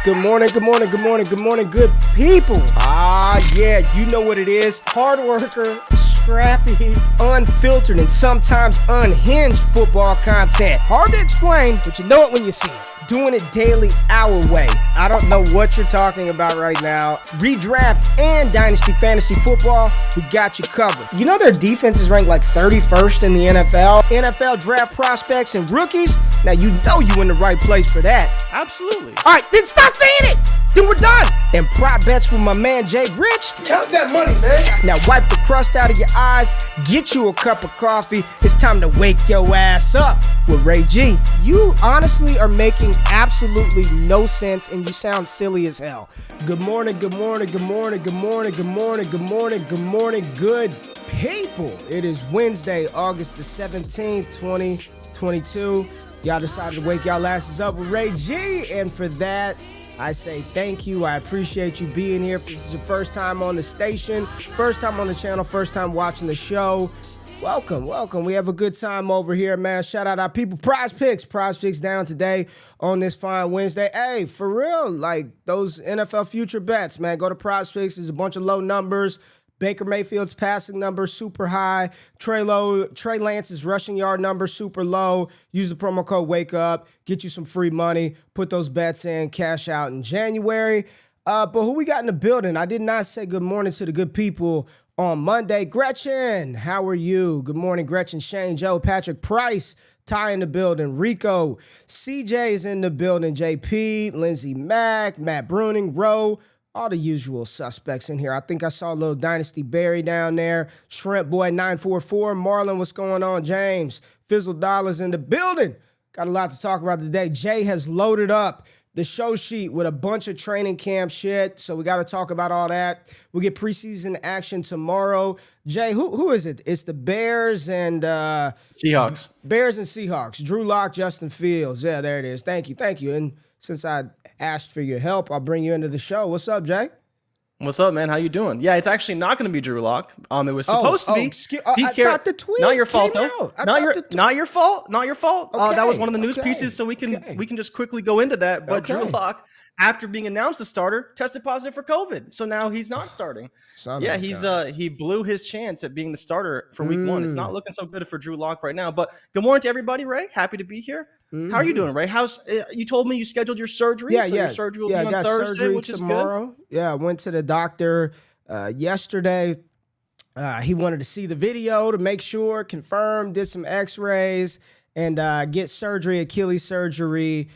Good morning, good morning, good morning, good morning, good people. Yeah, you know what it is. Hard worker, scrappy, unfiltered, and sometimes unhinged football content. Hard to explain, but you know it when you see it. Doing it daily our way. I don't know what you're talking about right now. Redraft and Dynasty Fantasy Football, we got you covered. You know their defense is ranked like 31st in the NFL? NFL draft prospects and rookies? Now you know you in the right place for that. Absolutely. All right, then stop saying it. Then we're done. And prop bets with my man Jay Rich. Count that money, man. Now wipe the crust out of your eyes. Get you a cup of coffee. It's time to wake your ass up with Ray G. You honestly are making absolutely no sense and you sound silly as hell. Good morning, good morning, good morning, good morning, good morning, good morning, good morning, good people. It is Wednesday, August the 17th, 2022. Y'all decided to wake y'all asses up with Ray G, and for that, I say thank you. I appreciate you being here. If this is your first time on the station, first time on the channel, first time watching the show, welcome, welcome. We have a good time over here, man. Shout out our people. Prize Picks down today on this fine Wednesday. Hey, for real, like those NFL future bets, man, go to Prize Picks. There's a bunch of low numbers. Baker Mayfield's passing number super high. Trey Lance's rushing yard number super low. Use the promo code WAKEUP. Get you some free money. Put those bets in. Cash out in January. But who we got in the building? I did not say good morning to the good people on Monday. Gretchen, how are you? Good morning, Gretchen, Shane, Joe, Patrick, Price, Ty in the building, Rico, CJ's in the building, JP, Lindsey Mack, Matt Bruning, Rowe. All the usual suspects in here. I think I saw a little Dynasty Barry down there. Shrimp Boy 944. Marlon, what's going on? James. Fizzle Dollars in the building. Got a lot to talk about today. Jay has loaded up the show sheet with a bunch of training camp shit. So we got to talk about all that. We'll get preseason action tomorrow. Jay, who is it? It's the Bears and Seahawks. Bears and Seahawks. Drew Lock, Justin Fields. Yeah, there it is. Thank you. Thank you. And since I asked for your help, I'll bring you into the show. What's up, Jay? What's up, man? How you doing? Yeah, it's actually not going to be Drew Lock. It was supposed to be. I thought the tweet not your fault, came though. out. Not your fault. Not your fault. Okay, that was one of the news pieces, so we can just quickly go into that. But Drew Lock, after being announced as starter, tested positive for COVID, so now he's not starting. He blew his chance at being the starter for week one. It's not looking so good for Drew Lock right now. But good morning to everybody, Ray. Happy to be here. How are you doing, Ray? You told me you scheduled your surgery. Your surgery will be on Thursday, which is good. Yeah, I went to the doctor yesterday. He wanted to see the video to make sure, confirm, did some x-rays, and get surgery, Achilles surgery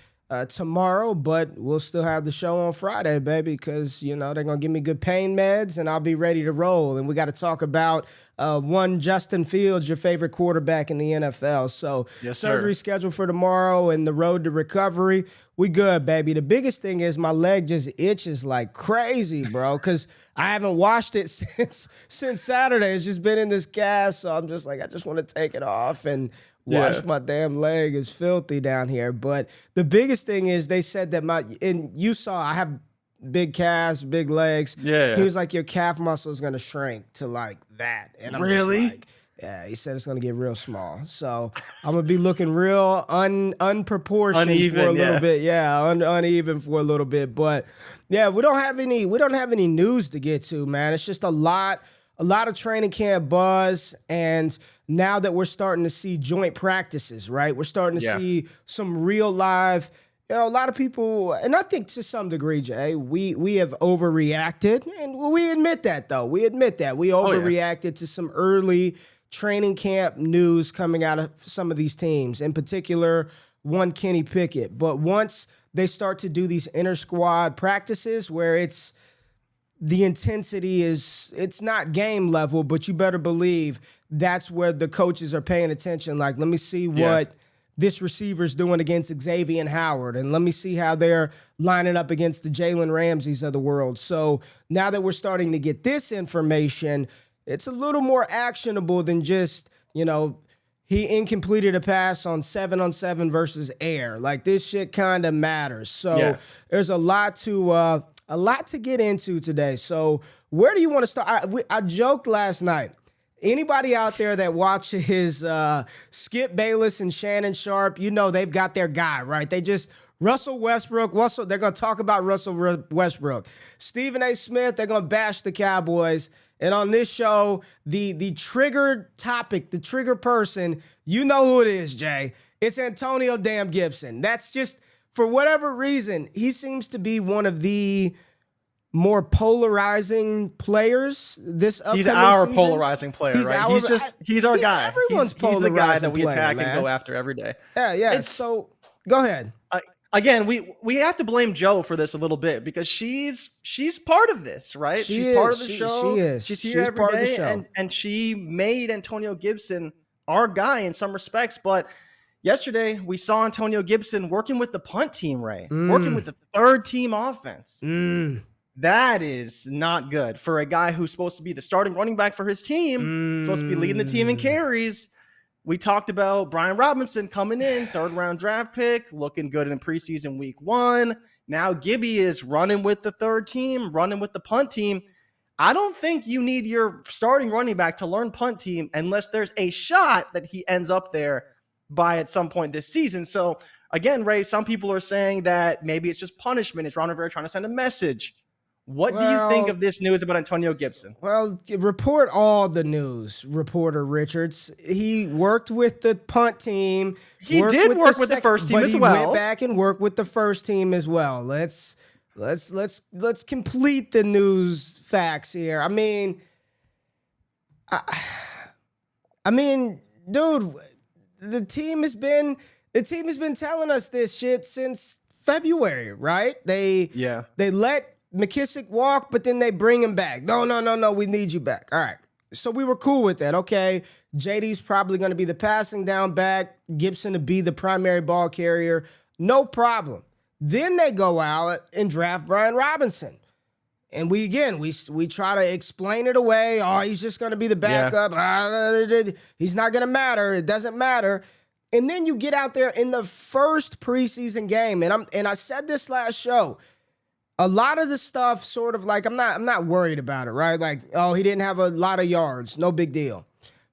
tomorrow, but we'll still have the show on Friday, baby, because, you know, they're going to give me good pain meds, and I'll be ready to roll. And we got to talk about one Justin Fields, your favorite quarterback in the NFL. So surgery scheduled for tomorrow and the road to recovery. We good, baby. The biggest thing is my leg just itches like crazy, bro, because I haven't washed it since Saturday. It's just been in this cast, so I'm just like, I just want to take it off and wash my damn leg. Is filthy down here. But the biggest thing is they said that you saw I have big calves, big legs. Yeah. He was like, your calf muscle is going to shrink to like that. And I'm really? Just like, yeah, he said it's going to get real small. So I'm going to be looking real unproportioned uneven, for a little bit. Yeah, uneven for a little bit. But yeah, we don't have any news to get to, man. It's just a lot of training camp buzz, and now that we're starting to see joint practices, right? We're starting to see some real live, you know, a lot of people, and I think to some degree, Jay, we have overreacted, and we admit that, though. We admit that. We overreacted to some early training camp news coming out of some of these teams, in particular, one Kenny Pickett. But once they start to do these inter-squad practices where the intensity it's not game level, but you better believe that's where the coaches are paying attention. Like, let me see what this receiver's doing against Xavier Howard, and let me see how they're lining up against the Jalen Ramseys of the world. So now that we're starting to get this information, it's a little more actionable than just, you know, he incompleted a pass on 7-on-7 versus air. Like, this shit kind of matters. So there's a lot to get into today. So where do you want to start? I joked last night. Anybody out there that watches Skip Bayless and Shannon Sharp, you know they've got their guy, right? They just Russell Westbrook. They're going to talk about Russell Westbrook. Stephen A. Smith, they're going to bash the Cowboys. And on this show, the triggered topic, the trigger person, you know who it is, Jay. It's Antonio damn Gibson. That's just, for whatever reason, he seems to be one of the more polarizing players this upcoming season. He's our season. Polarizing player, right? He's our guy. Everyone's he's the guy that we player, attack man. and go after every day. Yeah. So go ahead. Again, we have to blame Joe for this a little bit because she's part of this, right? She's part of the show. She is. She's here every day, and she made Antonio Gibson our guy in some respects. But yesterday we saw Antonio Gibson working with the punt team, Ray, working with the third team offense. That is not good for a guy who's supposed to be the starting running back for his team, supposed to be leading the team in carries. We talked about Brian Robinson coming in, 3rd round draft pick, looking good in preseason week 1. Now Gibby is running with the third team, running with the punt team. I don't think you need your starting running back to learn punt team unless there's a shot that he ends up there by at some point this season. So again, Ray, some people are saying that maybe it's just punishment. It's Ron Rivera trying to send a message. What do you think of this news about Antonio Gibson? Well, report all the news, reporter Richards. He worked with the punt team. He did work with the first team as well. But he went back and worked with the first team as well. Let's complete the news facts here. I mean, dude, the team has been telling us this shit since February, right? They let McKissick walk, but then they bring him back. No, we need you back. All right. So we were cool with that. Okay, JD's probably going to be the passing down back, Gibson to be the primary ball carrier. No problem. Then they go out and draft Brian Robinson. And we try to explain it away. Oh, he's just going to be the backup. He's not going to matter. It doesn't matter. And then you get out there in the first preseason game, and I said this last show. A lot of the stuff sort of like, I'm not worried about it, right? Like, oh, he didn't have a lot of yards. No big deal.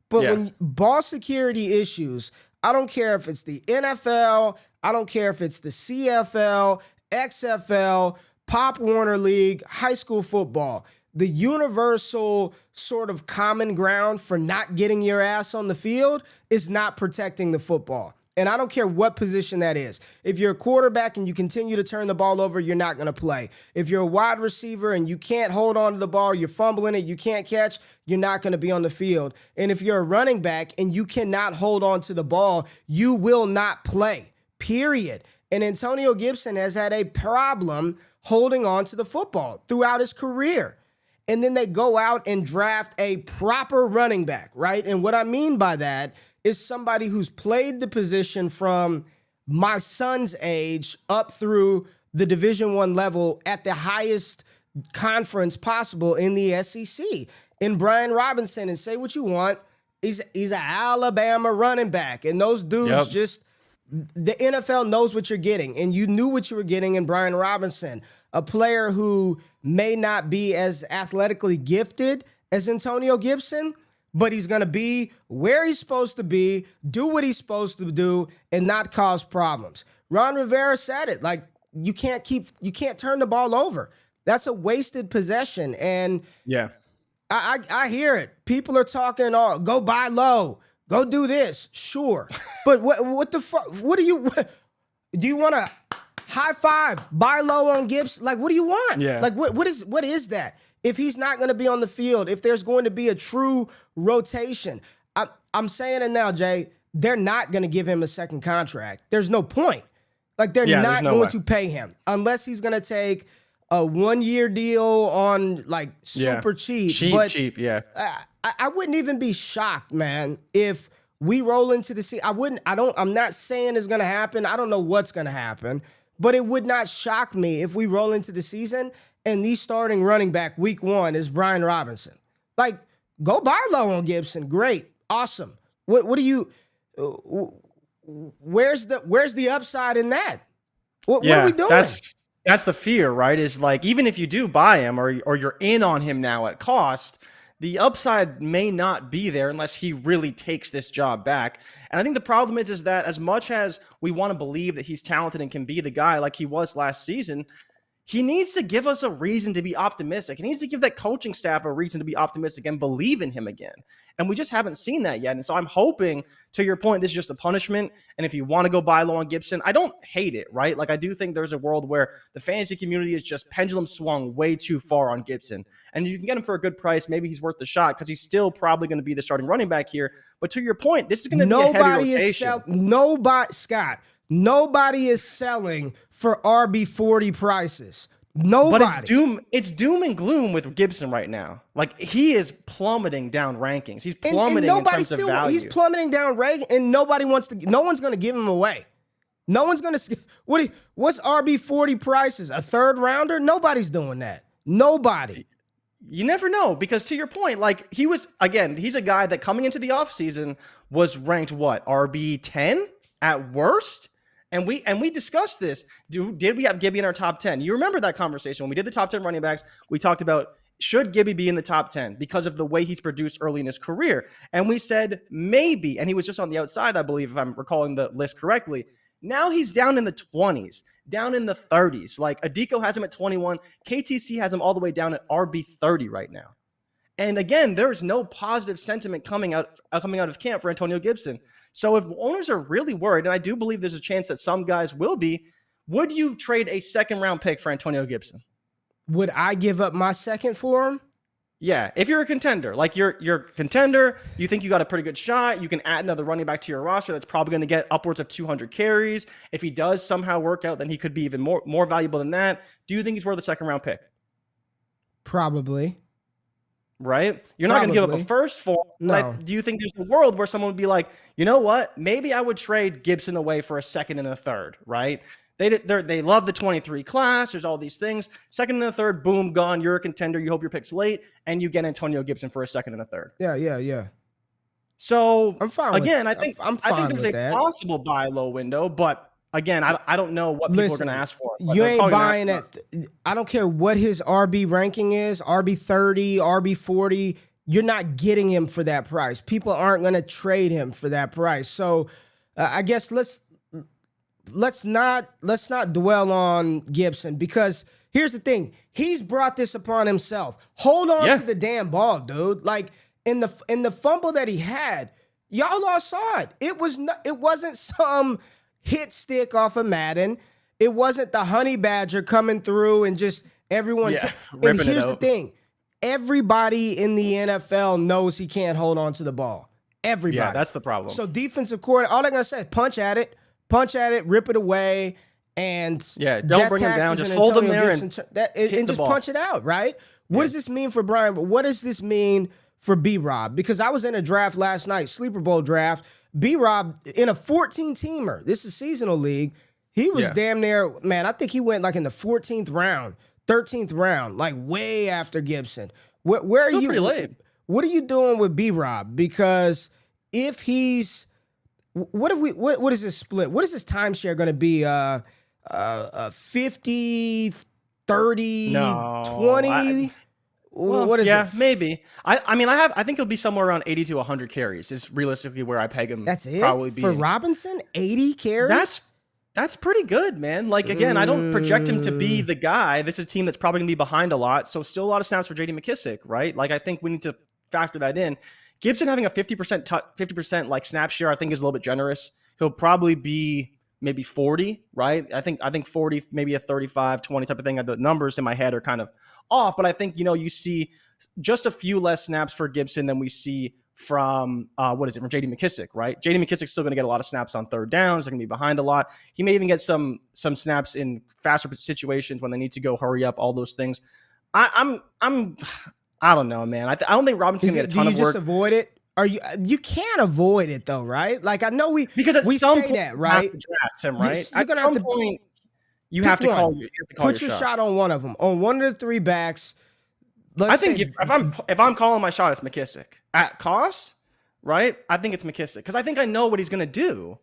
But when ball security issues, I don't care if it's the NFL, I don't care if it's the CFL, XFL, Pop Warner League, high school football. The universal sort of common ground for not getting your ass on the field is not protecting the football. And I don't care what position that is. If you're a quarterback and you continue to turn the ball over, you're not going to play. If you're a wide receiver and you can't hold on to the ball, you're fumbling it, you can't catch, you're not going to be on the field. And if you're a running back and you cannot hold on to the ball, you will not play, period. And Antonio Gibson has had a problem holding on to the football throughout his career. And then they go out and draft a proper running back, right? And what I mean by that is somebody who's played the position from my son's age up through the Division I level at the highest conference possible in the SEC. And Brian Robinson, and say what you want, he's an Alabama running back. And those dudes the NFL knows what you're getting. And you knew what you were getting in Brian Robinson, a player who may not be as athletically gifted as Antonio Gibson, but he's going to be where he's supposed to be, do what he's supposed to do, and not cause problems. Ron Rivera said it, like, you can't turn the ball over. That's a wasted possession. And I hear it. People are talking, oh, go buy low, go do this. Sure. But what the fuck? Do you want to high five, buy low on Gibbs? Like, what do you want? Yeah. Like, what is that? If he's not going to be on the field, if there's going to be a true rotation, I'm saying it now, Jay, they're not going to give him a second contract. There's no point. Like, they're not going to pay him unless he's going to take a 1-year deal on, like, super cheap. Cheap. I wouldn't even be shocked, man, if we roll into the season. I'm not saying it's going to happen. I don't know what's going to happen, but it would not shock me if we roll into the season and the starting running back week 1 is Brian Robinson. Like, go buy low on Gibson. Great. Awesome. What do you where's the upside in that? What are we doing? That's the fear, right? Is like, even if you do buy him or you're in on him now at cost, the upside may not be there unless he really takes this job back. And I think the problem is that as much as we want to believe that he's talented and can be the guy like he was last season, he needs to give us a reason to be optimistic. He needs to give that coaching staff a reason to be optimistic and believe in him again. And we just haven't seen that yet. And so I'm hoping, to your point, this is just a punishment. And if you want to go buy low on Gibson, I don't hate it, right? Like, I do think there's a world where the fantasy community is just pendulum swung way too far on Gibson. And you can get him for a good price. Maybe he's worth the shot because he's still probably going to be the starting running back here. But to your point, this is going to be a heavy rotation. Nobody is selling for RB40 prices. Nobody. But it's doom and gloom with Gibson right now. Like, he is plummeting down rankings. He's plummeting in terms of value. He's plummeting down rankings, and no one's going to give him away. No one's going to. What's RB40 prices? A third rounder? Nobody's doing that. Nobody. You never know, because to your point, like, he's a guy that coming into the offseason was ranked what? RB10 at worst? And we discussed this. Did we have Gibby in our top 10? You remember that conversation when we did the top 10 running backs? We talked about, should Gibby be in the top 10 because of the way he's produced early in his career? And we said maybe, and he was just on the outside, I believe, if I'm recalling the list correctly. Now he's down in the 20s, down in the 30s. Like, Adiko has him at 21. KTC has him all the way down at RB30 right now. And again, there's no positive sentiment coming out of camp for Antonio Gibson. So if owners are really worried, and I do believe there's a chance that some guys will be, would you trade a second-round pick for Antonio Gibson? Would I give up my second for him? Yeah, if you're a contender, like you're a contender, you think you got a pretty good shot, you can add another running back to your roster that's probably going to get upwards of 200 carries. If he does somehow work out, then he could be even more valuable than that. Do you think he's worth a second-round pick? Probably. Right? You're not going to give up a first for him. No. Do you think there's a world where someone would be like, you know what? Maybe I would trade Gibson away for a second and a third, right? They love the 23 class. There's all these things. Second and a third, boom, gone. You're a contender. You hope your pick's late, and you get Antonio Gibson for a second and a third. Yeah. So I'm fine. Again, I think there's a possible buy low window, but again, I don't know what people are going to ask for. You ain't buying it. I don't care what his RB ranking is, RB30, RB40. You're not getting him for that price. People aren't going to trade him for that price. So I guess let's not dwell on Gibson, because here's the thing. He's brought this upon himself. Hold on to the damn ball, dude. Like, in the fumble that he had, y'all all saw it. It wasn't some hit stick off of Madden. It wasn't the honey badger coming through and just everyone. And here's the thing. Everybody in the NFL knows he can't hold on to the ball. Everybody. Yeah, that's the problem. So defensive coordinator, all they're going to say is punch at it, rip it away, and don't bring him down. Just hold him there and just punch it out, right? What does this mean for Brian? What does this mean for B-Rob? Because I was in a draft last night, Sleeper Bowl draft. B-Rob in a 14-teamer. This is seasonal league. He was damn near, man, I think he went like in the 14th round, 13th round, like way after Gibson. Where are you? Pretty late. What are you doing with B-Rob? Because if he's, what is this split? What is this timeshare going to be? 50, 30, 20? What is it? Maybe. I think he'll be somewhere around 80 to 100 carries is realistically where I peg him. That's it? Probably for Robinson? 80 carries? That's pretty good, man. Like, again, I don't project him to be the guy. This is a team that's probably going to be behind a lot, so still a lot of snaps for J.D. McKissic, right? Like, I think we need to factor that in. Gibson having a 50% like snap share, I think is a little bit generous. He'll probably be maybe 40, right? I think 40, maybe a 35, 20 type of thing. The numbers in my head are kind of off, but I think, you see just a few less snaps for Gibson than we see from from J.D. McKissic, right? J.D. McKissic's still going to get a lot of snaps on third downs. They're going to be behind a lot. He may even get some snaps in faster situations when they need to go hurry up, all those things. I don't know, man. I don't think Robinson's going to get a ton of work. Do you just avoid it? You can't avoid it though, right? Like, I know we say that, right? Draft him, right? You're gonna have to point. You have to call put your shot on one of them, on one of the three backs. I think if I'm calling my shot, it's McKissic at cost, right? I think it's McKissic because I think I know what he's going to do,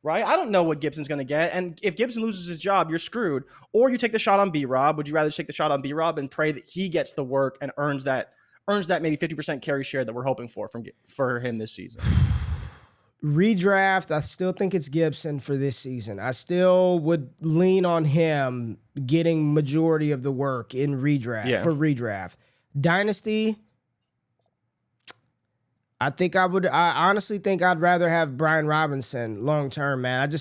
right? I don't know what Gibson's going to get, and if Gibson loses his job, you're screwed. Or you take the shot on B-Rob. Would you rather take the shot on B-Rob and pray that he gets the work and earns that earns that maybe 50% carry share that we're hoping for him this season? Redraft, I still think it's Gibson for this season. I still would lean on him getting majority of the work in redraft for redraft. Dynasty, I honestly think I'd rather have Brian Robinson long term, man.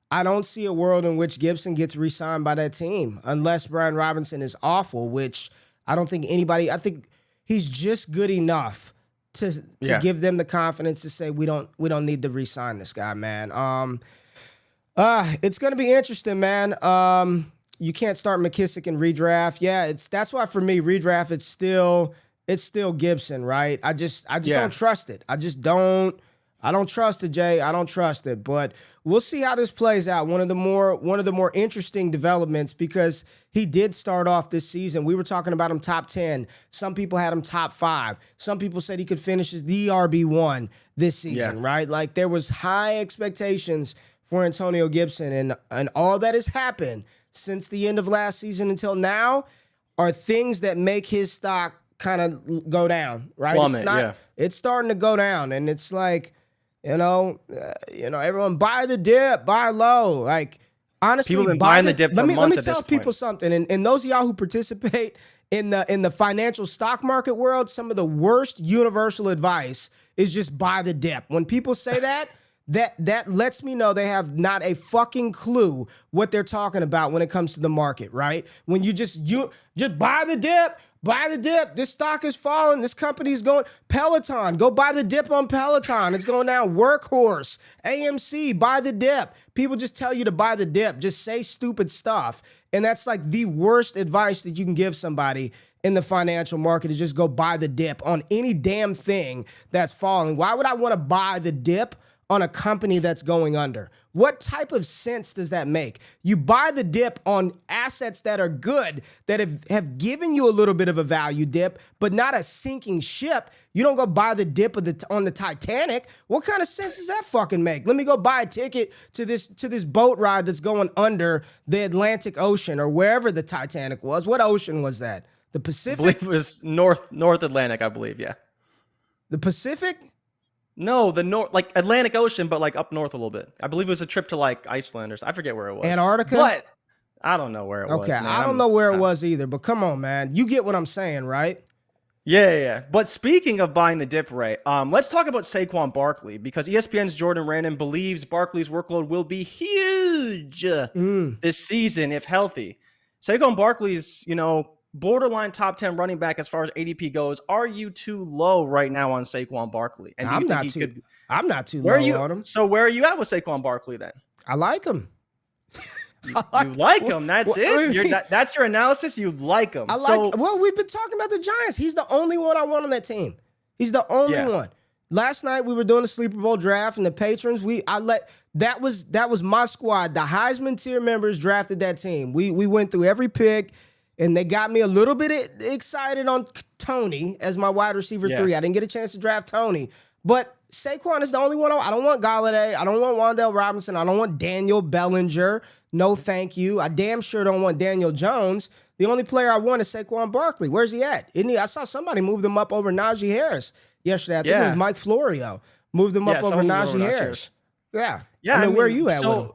I don't see a world in which Gibson gets re-signed by that team unless Brian Robinson is awful, which I don't think I think he's just good enough to give them the confidence to say we don't need to re-sign this guy, man. It's gonna be interesting, man. You can't start McKissick in redraft. Yeah, that's why for me redraft it's still Gibson, right? I just don't trust it. I don't trust it, Jay. I don't trust it. But we'll see how this plays out. One of the more interesting developments, because he did start off this season. We were talking about him top 10. Some people had him top 5. Some people said he could finish as the RB1 this season, right? Like there was high expectations for Antonio Gibson, and all that has happened since the end of last season until now are things that make his stock kind of go down, right? Plummet, it's starting to go down, and it's like, everyone buy the dip, buy low. Like honestly, people have been buying the dip for months. Let me tell people something, and those of y'all who participate in the financial stock market world, some of the worst universal advice is just buy the dip. When people say that. That lets me know they have not a fucking clue what they're talking about when it comes to the market, right? When you just buy the dip, this stock is falling, this company's going, Peloton, go buy the dip on Peloton, it's going down, Workhorse, AMC, buy the dip. People just tell you to buy the dip, just say stupid stuff. And that's like the worst advice that you can give somebody in the financial market, is just go buy the dip on any damn thing that's falling. Why would I want to buy the dip on a company that's going under? What type of sense does that make? You buy the dip on assets that are good, that have given you a little bit of a value dip, but not a sinking ship. You don't go buy the dip on the Titanic. What kind of sense does that fucking make? Let me go buy a ticket to this boat ride that's going under the Atlantic Ocean or wherever the Titanic was. What ocean was that? The Pacific? I believe it was North Atlantic, I believe, yeah. The Pacific? No, the north, like Atlantic Ocean, but like up north a little bit. I believe it was a trip to like Iceland, or I forget where it was. Antarctica? But I don't know where it was. Okay, I don't know where it was either, but come on, man. You get what I'm saying, right? Yeah. But speaking of buying the dip, Ray, let's talk about Saquon Barkley, because ESPN's Jordan Raanan believes Barkley's workload will be huge this season if healthy. Saquon Barkley's, borderline top 10 running back as far as ADP goes. Are you too low right now on Saquon Barkley? And I'm not too low on him. So where are you at with Saquon Barkley then? I like him. You like him. That's it. That's your analysis. You like him. Well, we've been talking about the Giants. He's the only one I want on that team. He's the only one. Last night we were doing the Sleeper Bowl draft, and the patrons, that was my squad. The Heisman tier members drafted that team. We went through every pick. And they got me a little bit excited on Tony as my wide receiver 3. I didn't get a chance to draft Tony. But Saquon is the only one. I don't want Galladay. I don't want Wan'Dale Robinson. I don't want Daniel Bellinger. No, thank you. I damn sure don't want Daniel Jones. The only player I want is Saquon Barkley. Where's he at? I saw somebody move them up over Najee Harris yesterday. I think it was Mike Florio. Moved them up over Najee Harris. Yeah. I mean, where are you at with him?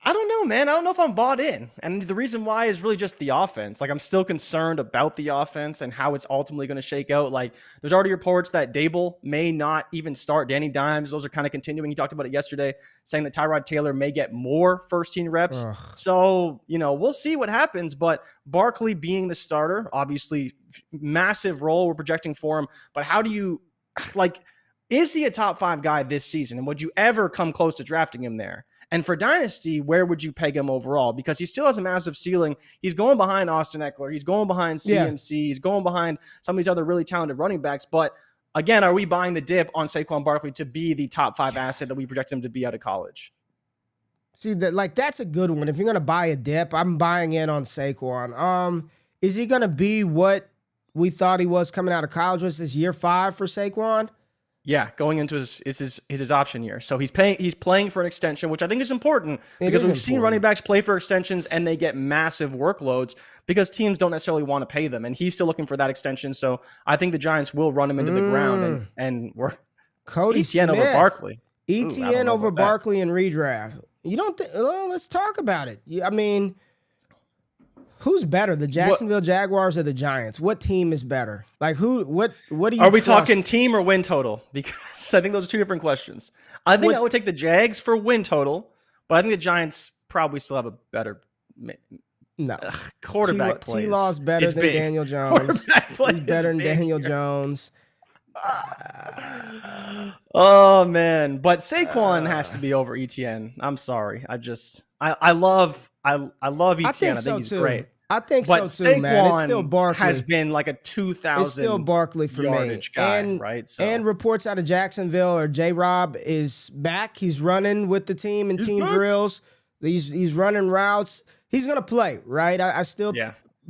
I don't know, man. I don't know if I'm bought in. And the reason why is really just the offense. Like, I'm still concerned about the offense and how it's ultimately going to shake out. Like, there's already reports that Dable may not even start. Danny Dimes, those are kind of continuing. He talked about it yesterday, saying that Tyrod Taylor may get more first-team reps. So, we'll see what happens. But Barkley being the starter, obviously, massive role we're projecting for him. But how do you, is he a top 5 guy this season? And would you ever come close to drafting him there? And for Dynasty, where would you peg him overall? Because he still has a massive ceiling. He's going behind Austin Eckler. He's going behind CMC. He's going behind some of these other really talented running backs. But again, are we buying the dip on Saquon Barkley to be the top 5 asset that we project him to be out of college? See, that's a good one. If you're going to buy a dip, I'm buying in on Saquon. Is he going to be what we thought he was coming out of college? Was this year 5 for Saquon? Yeah, going into his option year. So he's playing for an extension, which I think is important because we've seen running backs play for extensions and they get massive workloads because teams don't necessarily want to pay them. And he's still looking for that extension. So I think the Giants will run him into the ground and work Cody ETN Smith over Barkley. ETN over Barkley in redraft. You don't think? Well, let's talk about it. I mean, who's better, the Jacksonville Jaguars or the Giants? What team is better? Like what do you Are we talking team or win total? Because I think those are two different questions. I think I would take the Jags for win total, but I think the Giants probably still have a better quarterback play. T-Law's better than Daniel Jones. He's better than Daniel Jones. Oh man, but Saquon has to be over ETN. I'm sorry. I love ETN. I think he's great. I think so too, man. It's still Barkley. Has been like a 2,000. It's still Barkley for me. Guy, right? So. And reports out of Jacksonville or J-Rob is back. He's running with the team in team drills. He's running routes. He's gonna play, right? I still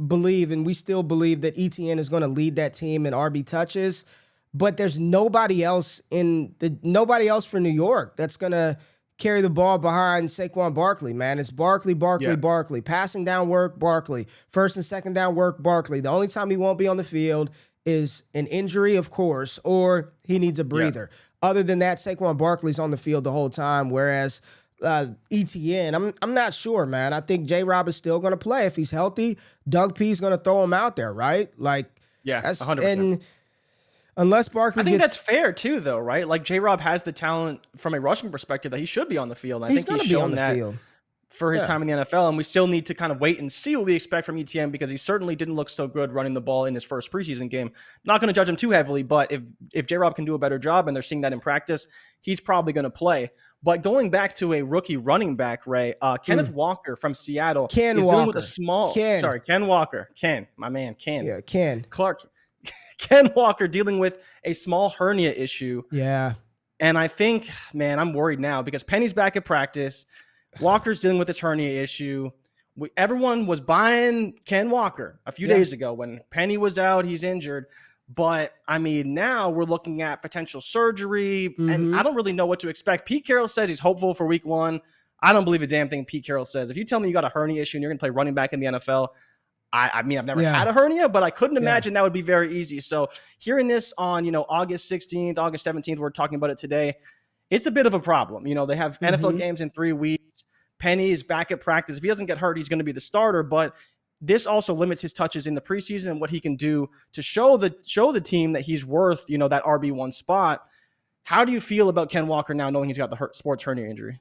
believe, and we still believe that ETN is gonna lead that team in RB touches. But there's nobody else for New York that's gonna carry the ball behind Saquon Barkley, man. It's Barkley. Passing down work, Barkley. First and second down work, Barkley. The only time he won't be on the field is an injury, of course, or he needs a breather. Other than that, Saquon Barkley's on the field the whole time, whereas ETN, I'm not sure, man. I think J-Rob is still going to play. If he's healthy, Doug P's going to throw him out there, right? Like, that's 100%. And unless Barkley I think that's fair too, though, right? Like J-Rob has the talent from a rushing perspective that he should be on the field. I think he's shown that for his time in the NFL, and we still need to kind of wait and see what we expect from ETN because he certainly didn't look so good running the ball in his first preseason game. Not going to judge him too heavily, but if J-Rob can do a better job and they're seeing that in practice, he's probably going to play. But going back to a rookie running back, Ray, Kenneth Walker from Seattle is dealing with a small. Ken Walker. My man, Ken. Yeah, Ken. Clark. Ken Walker dealing with a small hernia issue. Yeah. And I think, man, I'm worried now because Penny's back at practice. Walker's dealing with this hernia issue. Everyone was buying Ken Walker a few days ago when Penny was out. He's injured. But, I mean, now we're looking at potential surgery, and I don't really know what to expect. Pete Carroll says he's hopeful for week 1. I don't believe a damn thing Pete Carroll says. If you tell me you got a hernia issue and you're going to play running back in the NFL, I mean, I've never had a hernia, but I couldn't imagine that would be very easy. So hearing this on, August 16th, August 17th, we're talking about it today. It's a bit of a problem. They have NFL games in 3 weeks. Penny is back at practice. If he doesn't get hurt, he's going to be the starter. But this also limits his touches in the preseason and what he can do to show the team that he's worth, that RB1 spot. How do you feel about Ken Walker now, knowing he's got the sports hernia injury?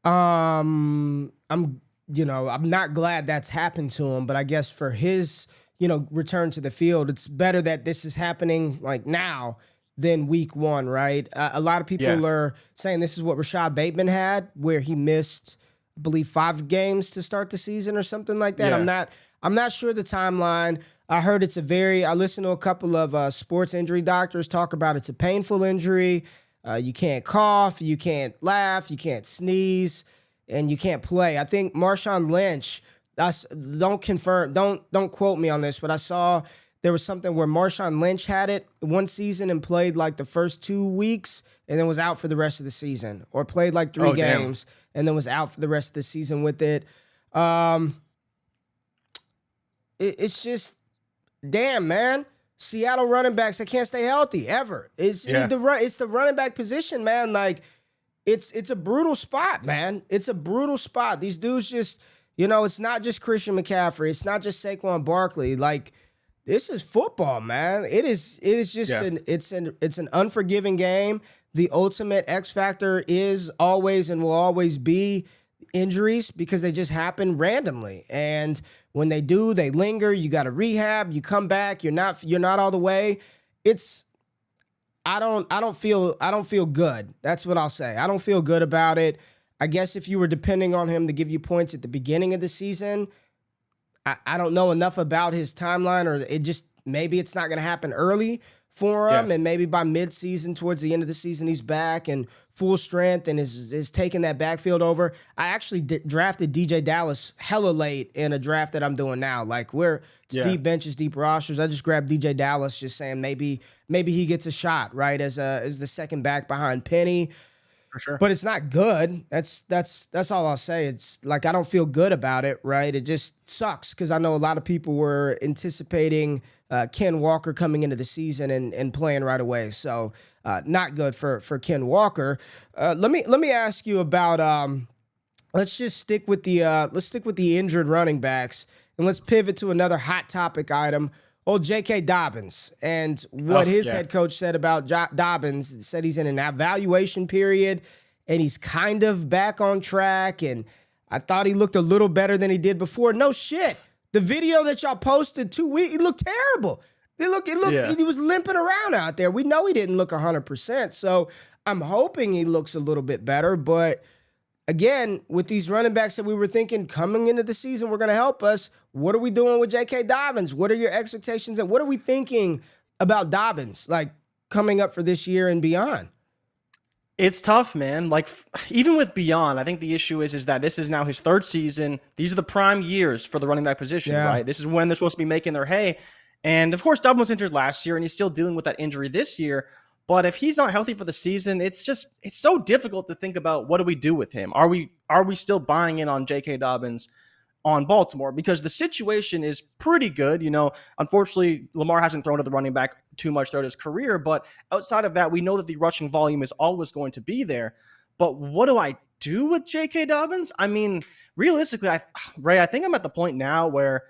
I'm not glad that's happened to him, but I guess for his, return to the field, it's better that this is happening like now than week 1, right? A lot of people are saying this is what Rashad Bateman had, where he missed, I believe, 5 games to start the season or something like that. I'm not sure the timeline. I heard I listened to a couple of sports injury doctors talk about it's a painful injury. You can't cough, you can't laugh, you can't sneeze, and you can't play. I think Marshawn Lynch, don't quote me on this, but I saw there was something where Marshawn Lynch had it one season and played like the first 2 weeks and then was out for the rest of the season, or played like 3 games and then was out for the rest of the season with it. It's just, damn, man. Seattle running backs, they can't stay healthy ever. It's the running back position, man. Like, it's a brutal spot, man. It's a brutal spot. These dudes just, it's not just Christian McCaffrey. It's not just Saquon Barkley. Like, this is football, man. It is just it's an unforgiving game. The ultimate X factor is always and will always be injuries because they just happen randomly. And when they do, they linger. You got to rehab. You come back. You're not all the way. I don't feel good. That's what I'll say. I don't feel good about it. I guess if you were depending on him to give you points at the beginning of the season, I don't know enough about his timeline, or maybe it's not going to happen early for him, and maybe by midseason, towards the end of the season, he's back and full strength and is taking that backfield over. I actually drafted DJ Dallas hella late in a draft that I'm doing now. Like it's deep benches, deep rosters. I just grabbed DJ Dallas, just saying maybe he gets a shot, right, as the second back behind Penny. For sure. But it's not good. That's all I'll say. It's like I don't feel good about it, right? It just sucks because I know a lot of people were anticipating Ken Walker coming into the season and playing right away. So not good for Ken Walker. Let me ask you about let's stick with the injured running backs and let's pivot to another hot topic item. Old J.K. Dobbins and what his head coach said about Dobbins. Said he's in an evaluation period and he's kind of back on track. And I thought he looked a little better than he did before. No shit. The video that y'all posted 2 weeks, he looked terrible. He was limping around out there. We know he didn't look 100%. So I'm hoping he looks a little bit better. But again, with these running backs that we were thinking coming into the season were going to help us, what are we doing with J.K. Dobbins? What are your expectations? And what are we thinking about Dobbins, like, coming up for this year and beyond? It's tough, man. Like, even with beyond, I think the issue is that this is now his third season. These are the prime years for the running back position, right? This is when they're supposed to be making their hay. And, of course, Dobbins was injured last year, and he's still dealing with that injury this year. But if he's not healthy for the season, it's so difficult to think about what do we do with him. Are we still buying in on J.K. Dobbins on Baltimore? Because the situation is pretty good. You know, unfortunately, Lamar hasn't thrown to the running back too much throughout his career. But outside of that, we know that the rushing volume is always going to be there. But what do I do with J.K. Dobbins? I mean, realistically, I think I'm at the point now where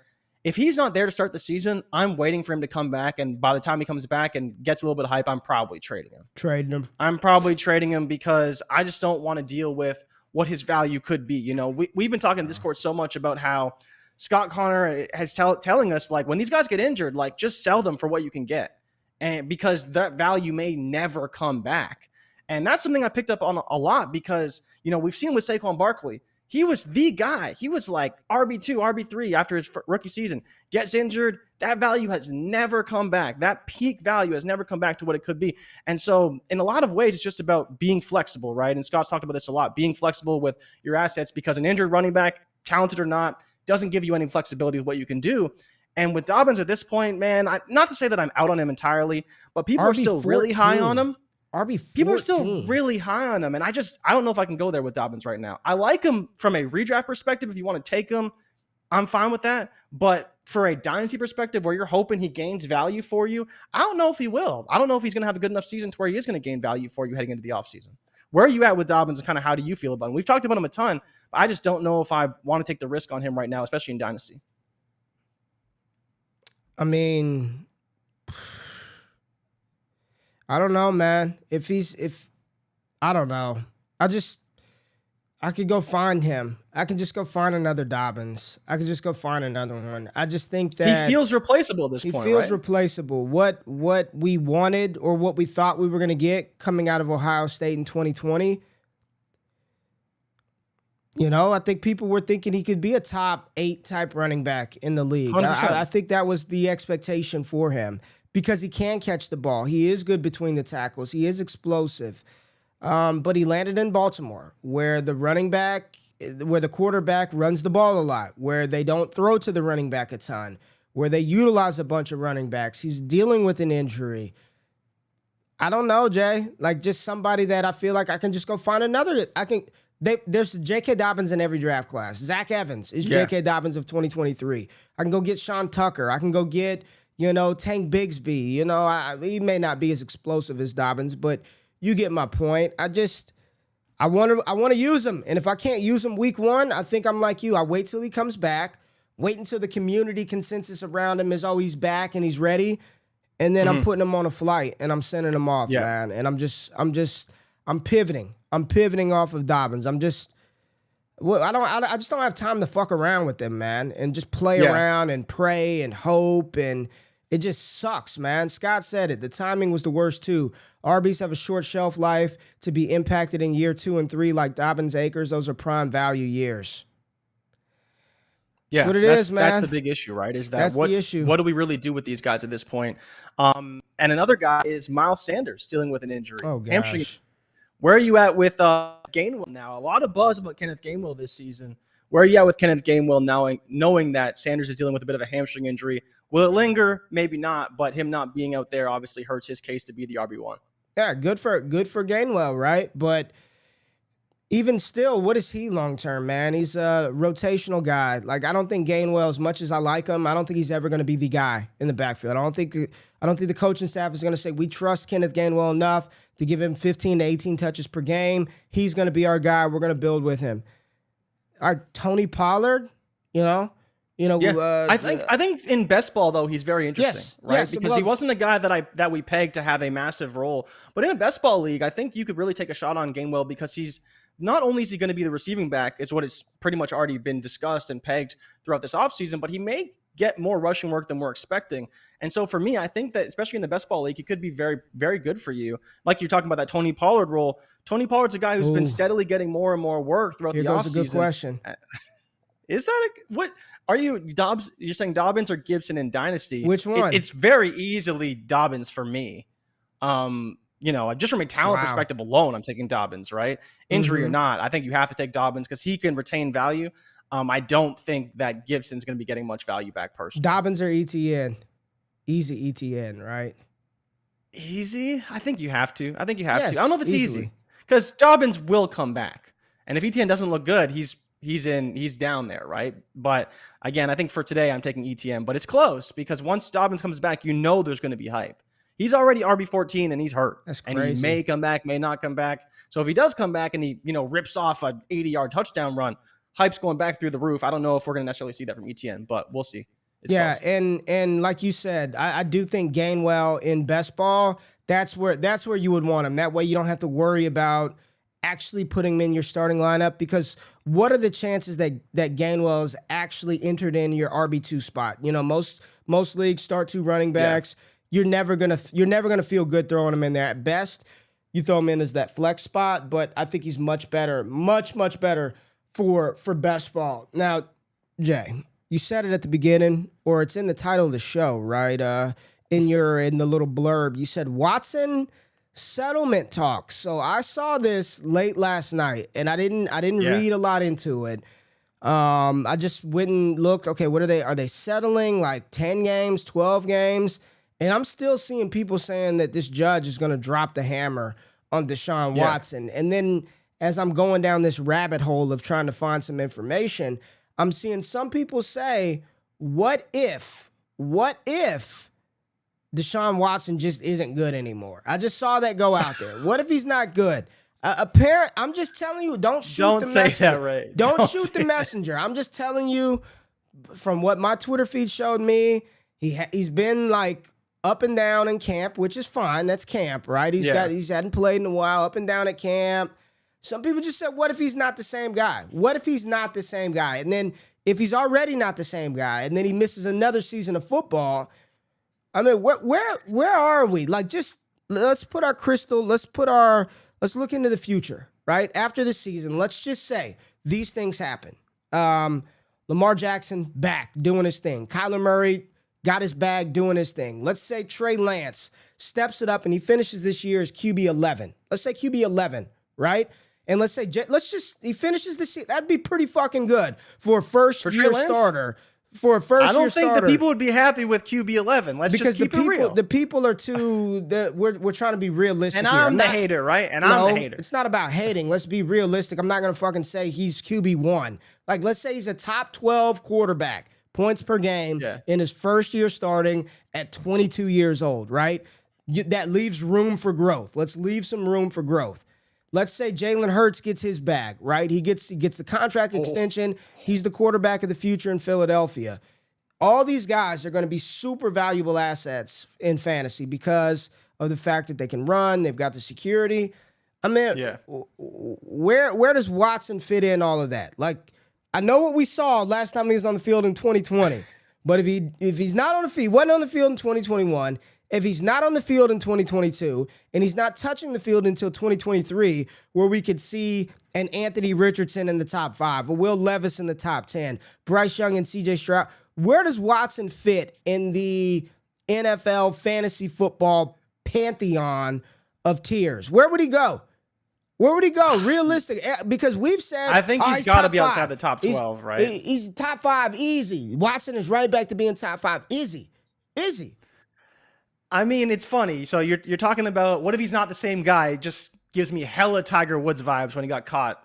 if he's not there to start the season, I'm waiting for him to come back. And by the time he comes back and gets a little bit of hype, I'm probably trading him. I'm probably trading him because I just don't want to deal with what his value could be. You know, we've been talking in Discord so much about how Scott Connor has telling us, like, when these guys get injured, like, just sell them for what you can get. And because that value may never come back. And that's something I picked up on a lot because, you know, we've seen with Saquon Barkley. He was the guy. He was like RB2, RB3 after his rookie season. Gets injured. That value has never come back. That peak value has never come back to what it could be. And so in a lot of ways, it's just about being flexible, right? And Scott's talked about this a lot, being flexible with your assets because an injured running back, talented or not, doesn't give you any flexibility with what you can do. And with Dobbins at this point, man, not to say that I'm out on him entirely, but people are still really high on him. RB14. People are still really high on him, and I don't know if I can go there with Dobbins right now. I like him from a redraft perspective. If you want to take him, I'm fine with that. But for a dynasty perspective where you're hoping he gains value for you, I don't know if he will. I don't know if he's going to have a good enough season to where he is going to gain value for you heading into the offseason. Where are you at with Dobbins and kind of how do you feel about him? We've talked about him a ton, but I just don't know if I want to take the risk on him right now, especially in dynasty. I mean, I don't know, man. I don't know. I could go find him. I can just go find another Dobbins. I could just go find another one. I just think that he feels replaceable at this point. He feels replaceable. What we wanted or what we thought we were going to get coming out of Ohio State in 2020. You know, I think people were thinking he could be a top 8 type running back in the league. I think that was the expectation for him because he can catch the ball. He is good between the tackles. He is explosive. But he landed in Baltimore where the quarterback runs the ball a lot, where they don't throw to the running back a ton, where they utilize a bunch of running backs. He's dealing with an injury. I don't know, Jay. Like, just somebody that I feel like I can just go find another. There's J.K. Dobbins in every draft class. Zach Evans is J.K. Dobbins of 2023. I can go get Sean Tucker. I can go get, Tank Bigsby. He may not be as explosive as Dobbins, but you get my point. I want to use him. And if I can't use him week 1, I think I'm like you. I wait till he comes back. Wait until the community consensus around him is, he's back and he's ready. And then I'm putting him on a flight and I'm sending him off, man. And I'm pivoting. I'm pivoting off of Dobbins. I just don't have time to fuck around with them, man, and just play around and pray and hope, and it just sucks, man. Scott said it. The timing was the worst too. RBs have a short shelf life to be impacted in year 2 and 3, like Dobbins Acres. Those are prime value years. Yeah, that's what it is, man. That's the big issue, right? Is that the issue. What do we really do with these guys at this point? And another guy is Miles Sanders dealing with an injury. Oh, gosh. Hamstring. Where are you at with Gainwell now? A lot of buzz about Kenneth Gainwell this season. Where are you at with Kenneth Gainwell knowing that Sanders is dealing with a bit of a hamstring injury? Will it linger? Maybe not, but him not being out there obviously hurts his case to be the RB1. Yeah, good for Gainwell, right? But even still, what is he long term, man? He's a rotational guy. Like, I don't think Gainwell, as much as I like him, I don't think he's ever going to be the guy in the backfield. I don't think the coaching staff is going to say we trust Kenneth Gainwell enough to give him 15 to 18 touches per game. He's going to be our guy. We're going to build with him. Our Tony Pollard, yeah. I think in best ball though he's very interesting, right? Yes, because he wasn't a guy that we pegged to have a massive role. But in a best ball league, I think you could really take a shot on Gainwell because he's not only is he going to be the receiving back, is what it's pretty much already been discussed and pegged throughout this offseason, but he may get more rushing work than we're expecting. And so for me, I think that especially in the best ball league, he could be very, very good for you. Like you're talking about that Tony Pollard role. Tony Pollard's a guy who's been steadily getting more and more work throughout the offseason. Here goes a good question. Is that what are you Dobbs? You're saying Dobbins or Gibson in Dynasty? Which one? It's very easily Dobbins for me. Just from a talent perspective alone, I'm taking Dobbins, right? Injury or not, I think you have to take Dobbins because he can retain value. I don't think that Gibson's going to be getting much value back personally. Dobbins or ETN? Easy ETN, right? Easy? I think you have to. I don't know if it's easy because Dobbins will come back. And if ETN doesn't look good, he's down there, right? But again, I think for today, I'm taking ETN, but it's close because once Dobbins comes back, there's going to be hype. He's already RB14 and he's hurt. That's crazy. And he may come back, may not come back. So if he does come back and he, rips off an 80-yard touchdown run, hype's going back through the roof. I don't know if we're going to necessarily see that from ETN, but we'll see. It's close. and like you said, I do think Gainwell in best ball, that's where you would want him. That way you don't have to worry about actually putting him in your starting lineup because what are the chances that Gainwell is actually entered in your RB2 spot? Most leagues start two running backs. Yeah. You're never gonna feel good throwing him in there. At best, you throw him in as that flex spot, but I think he's much better, much better for best ball. Now, Jay, you said it at the beginning, or it's in the title of the show, right? In the little blurb, you said Watson settlement talk. So I saw this late last night, and I didn't read a lot into it. I just went and looked. Okay, what are they? Are they settling like 10 games, 12 games? And I'm still seeing people saying that this judge is going to drop the hammer on Deshaun Watson. And then as I'm going down this rabbit hole of trying to find some information, I'm seeing some people say, what if Deshaun Watson just isn't good anymore? I just saw that go out there. What if he's not good? I'm just telling you, don't shoot the messenger. Don't say that, right? Don't shoot the messenger. I'm just telling you from what my Twitter feed showed me, he's been like up and down in camp, which is fine. That's camp, right? He hadn't played in a while, up and down at camp. Some people just said, what if he's not the same guy? What if he's not the same guy? And then if he's already not the same guy, and then he misses another season of football, I mean, where are we? Like, just let's look into the future, right? After the season, let's just say these things happen. Lamar Jackson back doing his thing. Kyler Murray got his bag doing his thing. Let's say Trey Lance steps it up and he finishes this year as QB 11. Let's say QB 11, right? And let's say he finishes this year. That'd be pretty fucking good for a first-year starter. For a first-year starter. I don't think the people would be happy with QB 11. Let's just keep it real. The people are too. We're trying to be realistic. And I'm the hater, right? I'm the hater. It's not about hating. Let's be realistic. I'm not gonna fucking say he's QB 1. Like, let's say he's a top 12 quarterback, points per game in his first year starting at 22 years old, right? That leaves room for growth. Let's leave some room for growth. Let's say Jalen Hurts gets his bag, right? He gets the contract extension. He's the quarterback of the future in Philadelphia. All these guys are going to be super valuable assets in fantasy because of the fact that they can run. They've got the security. I mean, where does Watson fit in all of that? Like, I know what we saw last time he was on the field in 2020, but if he's not on the field, wasn't on the field in 2021. If he's not on the field in 2022 and he's not touching the field until 2023, where we could see an Anthony Richardson in the top 5, a Will Levis in the top 10, Bryce Young and CJ Stroud, where does Watson fit in the NFL fantasy football pantheon of tiers, where would he go? Where would he go? Realistic, because we've said I think he's got to be outside the top 12, right? He's top 5 easy. Watson is right back to being top 5 easy. I mean, it's funny. So you're talking about what if he's not the same guy? It just gives me hella Tiger Woods vibes when he got caught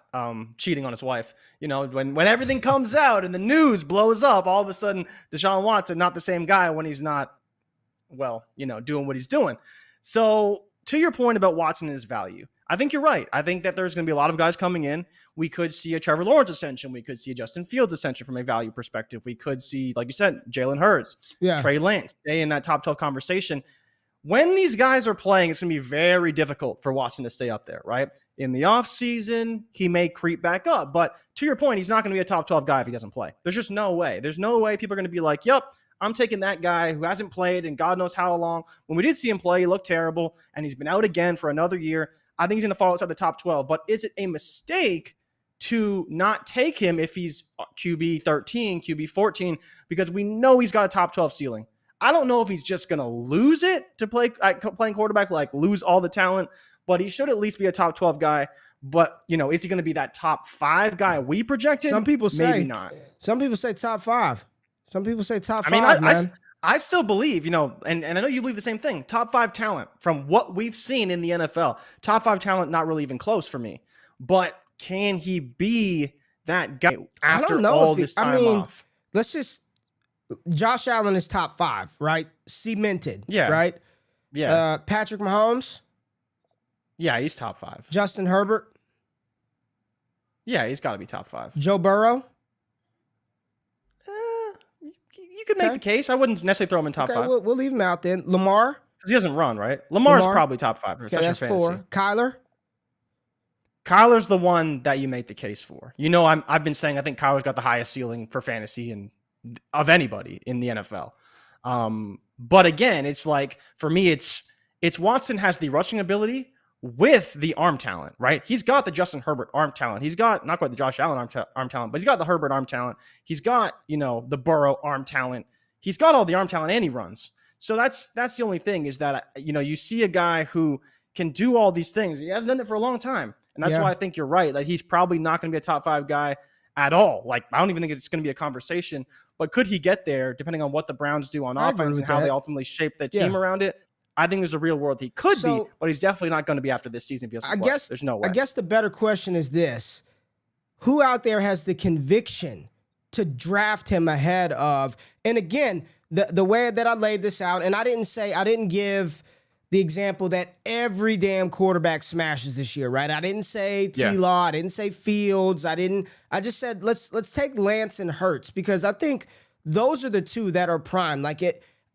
cheating on his wife. You know, when everything comes out and the news blows up, all of a sudden Deshaun Watson not the same guy when he's not, well, you know, doing what he's doing. So to your point about Watson and his value, I think you're right. I think that there's going to be a lot of guys coming in. We could see a Trevor Lawrence ascension. We could see a Justin Fields ascension from a value perspective. We could see, like you said, Jalen Hurts, Trey Lance, stay in that top 12 conversation. When these guys are playing, it's going to be very difficult for Watson to stay up there, right? In the offseason, he may creep back up. But to your point, he's not going to be a top 12 guy if he doesn't play. There's just no way. There's no way people are going to be like, yep, I'm taking that guy who hasn't played in God knows how long. When we did see him play, he looked terrible, and he's been out again for another year. I think he's going to fall outside the top 12. But is it a mistake to not take him if he's QB 13, QB 14? Because we know he's got a top 12 ceiling. I don't know if he's just going to lose it to playing quarterback, like lose all the talent, but he should at least be a top 12 guy. But, you know, is he going to be that top 5 guy we projected? Some people say maybe not. Some people say top 5. Some people say top 5, man. I still believe, you know, and I know you believe the same thing. Top 5 talent from what we've seen in the NFL. Top 5 talent, not really even close for me. But can he be that guy after all this time off? Let's just Josh Allen is top 5, right? Cemented, right? Yeah. Patrick Mahomes? Yeah, he's top 5. Justin Herbert? Yeah, he's got to be top 5. Joe Burrow? You could make the case. I wouldn't necessarily throw him in top 5. We'll leave him out then. Lamar? Because he doesn't run, right? Lamar's probably top 5. Okay, that's 4. Kyler's the one that you make the case for. You know, I've been saying I think Kyler's got the highest ceiling for fantasy and of anybody in the NFL. But again, it's like, for me, it's Watson has the rushing ability with the arm talent, right? He's got the Justin Herbert arm talent. He's got not quite the Josh Allen arm talent, but he's got the Herbert arm talent. He's got, you know, the Burrow arm talent. He's got all the arm talent and he runs. So that's the only thing is that, you know, you see a guy who can do all these things. He hasn't done it for a long time. And that's why I think you're right. Like, he's probably not going to be a top 5 guy at all. Like, I don't even think it's going to be a conversation, but could he get there depending on what the Browns do on offense and how they ultimately shape the team around it? I think there's a real world he could be, but he's definitely not going to be after this season if he doesn't play. There's no way. I guess the better question is this. Who out there has the conviction to draft him ahead of, and again, the way that I laid this out, and I didn't give the example that every damn quarterback smashes this year, right? I didn't say T-Law, I didn't say Fields, I just said let's take Lance and Hurts, because I think those are the two that are prime. Like,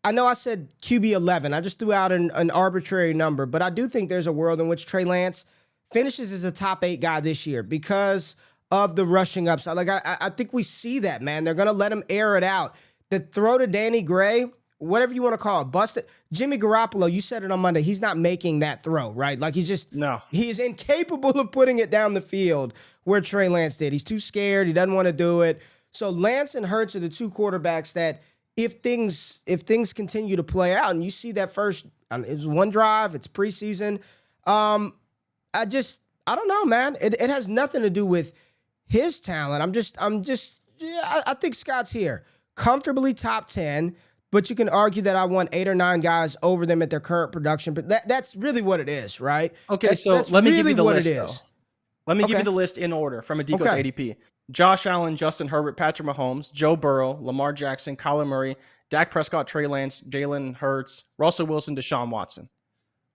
I know I said QB 11. I just threw out an arbitrary number, but I do think there's a world in which Trey Lance finishes as a top 8 guy this year because of the rushing upside. Like, I think we see that, man. They're going to let him air it out. The throw to Danny Gray, whatever you want to call it, busted. Jimmy Garoppolo, you said it on Monday, he's not making that throw, right? Like, he is incapable of putting it down the field where Trey Lance did. He's too scared. He doesn't want to do it. So Lance and Hurts are the two quarterbacks that, if things continue to play out, and you see that first, it's one drive, it's preseason. I don't know, man. It has nothing to do with his talent. I think Scott's here. Comfortably top 10, but you can argue that I want 8 or 9 guys over them at their current production. But that's really what it is, right? Okay, that's let me give you the list. Let me give you the list in order from Adico's ADP. Josh Allen, Justin Herbert, Patrick Mahomes, Joe Burrow, Lamar Jackson, Kyler Murray, Dak Prescott, Trey Lance, Jalen Hurts, Russell Wilson, Deshaun Watson.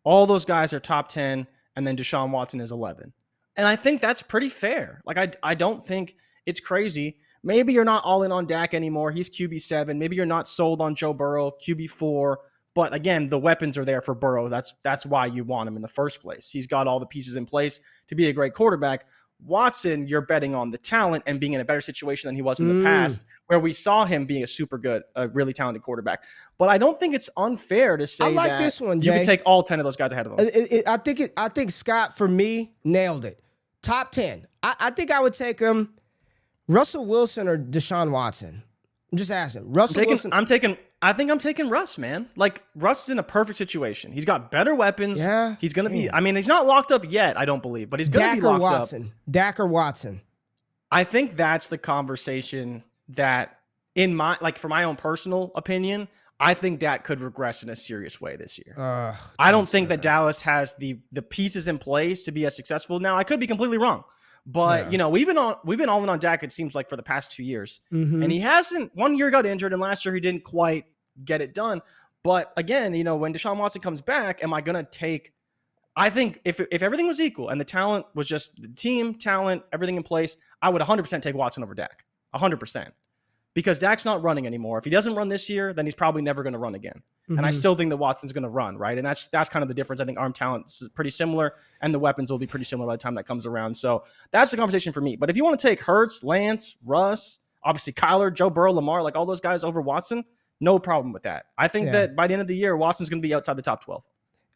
All those guys are top 10, and then Deshaun Watson is 11. And I think that's pretty fair. Like, I don't think it's crazy. Maybe you're not all in on Dak anymore. He's QB 7. Maybe you're not sold on Joe Burrow, QB 4. But again, the weapons are there for Burrow. That's why you want him in the first place. He's got all the pieces in place to be a great quarterback. Watson, you're betting on the talent and being in a better situation than he was in the past, where we saw him being a really talented quarterback. But I don't think it's unfair to say that this one, Jay. You can take all 10 of those guys ahead of him. I think Scott, for me, nailed it. Top 10. I think I would take him Russell Wilson or Deshaun Watson. I'm just asking. Russell Wilson. I think I'm taking Russ, man. Like, Russ is in a perfect situation. He's got better weapons. Yeah. He's going to be, I mean, he's not locked up yet, I don't believe, but he's going to be locked up. Dak or Watson. I think that's the conversation that, for my own personal opinion, I think Dak could regress in a serious way this year. I don't think that Dallas has the pieces in place to be as successful. Now, I could be completely wrong. But we've been all in on Dak, it seems like, for the past 2 years. And he hasn't. 1 year got injured, and last year he didn't quite get it done. But again, when Deshaun Watson comes back, am I gonna take? I think if everything was equal and the talent was just the team talent, everything in place, I would 100% take Watson over Dak. 100%. Because Dak's not running anymore. If he doesn't run this year, then he's probably never going to run again. And I still think that Watson's going to run, right? And that's kind of the difference. I think arm talent is pretty similar, and the weapons will be pretty similar by the time that comes around. So that's the conversation for me. But if you want to take Hurts, Lance, Russ, obviously Kyler, Joe Burrow, Lamar, like all those guys over Watson, no problem with that. I think that by the end of the year, Watson's going to be outside the top 12.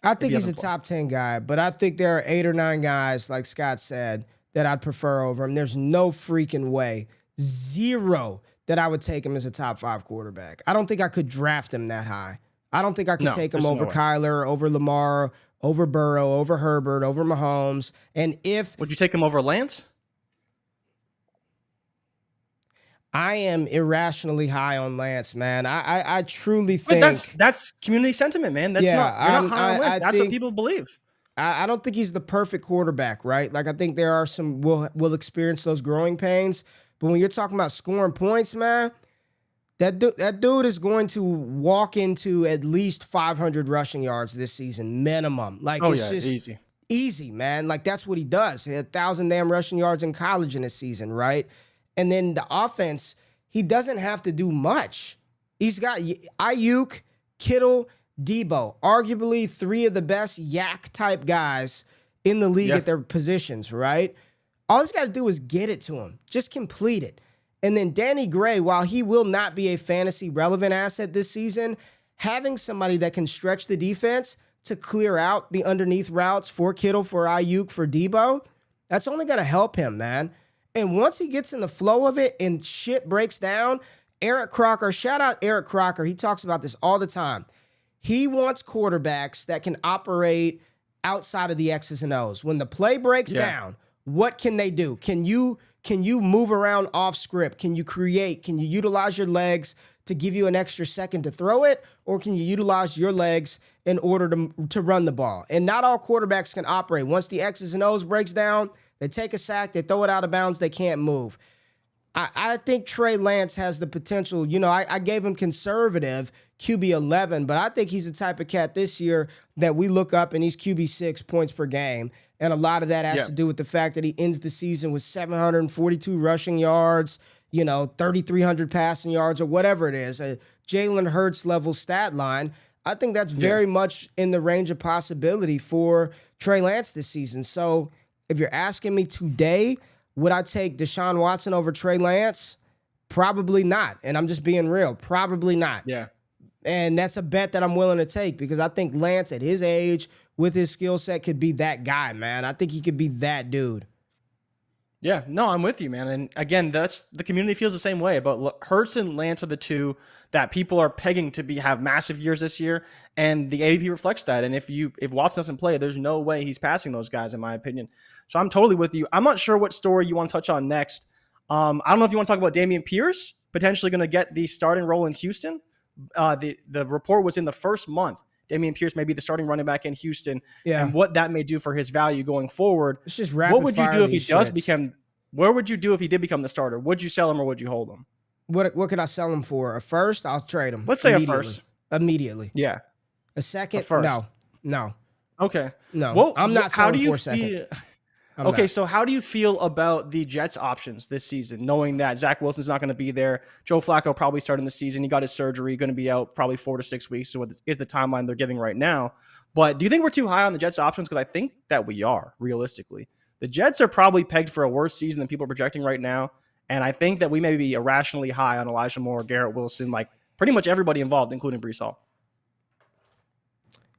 I think he's a top 10 guy, but I think there are 8 or 9 guys, like Scott said, that I'd prefer over him. There's no freaking way, zero, that I would take him as a top 5 quarterback. I don't think I could draft him that high. I don't think I could take him over Kyler, over Lamar, over Burrow, over Herbert, over Mahomes. And would you take him over Lance? I am irrationally high on Lance, man. I truly think that's community sentiment, man. That's you're not high on Lance. That's what people believe. I don't think he's the perfect quarterback, right? Like, I think there are some will experience those growing pains. But when you're talking about scoring points, man, that dude is going to walk into at least 500 rushing yards this season, minimum. Like, it's just easy, man. Like, that's what he does. He had 1,000 damn rushing yards in college in a season, right? And then the offense, he doesn't have to do much. He's got Ayuk, Kittle, Debo, arguably 3 of the best yak-type guys in the league at their positions, right? All he's got to do is get it to him. Just complete it. And then Danny Gray, while he will not be a fantasy-relevant asset this season, having somebody that can stretch the defense to clear out the underneath routes for Kittle, for Ayuk, for Debo, that's only going to help him, man. And once he gets in the flow of it and shit breaks down, Eric Crocker, shout out Eric Crocker, he talks about this all the time. He wants quarterbacks that can operate outside of the X's and O's. When the play breaks down, what can they do? Can you move around off script? Can you create? Can you utilize your legs to give you an extra second to throw it? Or can you utilize your legs in order to run the ball? And not all quarterbacks can operate. Once the X's and O's breaks down, they take a sack, they throw it out of bounds, they can't move. I think Trey Lance has the potential. I gave him conservative QB 11, but I think he's the type of cat this year that we look up and he's QB 6 points per game. And a lot of that has to do with the fact that he ends the season with 742 rushing yards, 3,300 passing yards, or whatever it is, a Jalen Hurts level stat line. I think that's very much in the range of possibility for Trey Lance this season. So if you're asking me today, would I take Deshaun Watson over Trey Lance? Probably not. And I'm just being real. Probably not. Yeah. And that's a bet that I'm willing to take because I think Lance at his age with his skill set could be that guy, man. I think he could be that dude. Yeah, no, I'm with you, man. And again, that's the community feels the same way. But Hurts and Lance are the two that people are pegging to have massive years this year, and the ADP reflects that. And if Watson doesn't play, there's no way he's passing those guys, in my opinion. So I'm totally with you. I'm not sure what story you want to touch on next. I don't know if you want to talk about Damian Pierce potentially going to get the starting role in Houston. The report was in the first month. Damian Pierce may be the starting running back in Houston, and what that may do for his value going forward. It's just what would you do if he does become? Where would you do if he did become the starter? Would you sell him or would you hold him? What could I sell him for? A first? I'll trade him. Let's say a first. Immediately. Yeah. A second? A first. No. Okay. No. Well, I'm not selling for a second. Okay, so how do you feel about the Jets' options this season, knowing that Zach Wilson's not going to be there? Joe Flacco probably starting the season. He got his surgery, going to be out probably 4 to 6 weeks, so is the timeline they're giving right now. But do you think we're too high on the Jets' options? Because I think that we are, realistically. The Jets are probably pegged for a worse season than people are projecting right now, and I think that we may be irrationally high on Elijah Moore, Garrett Wilson, like pretty much everybody involved, including Breece Hall.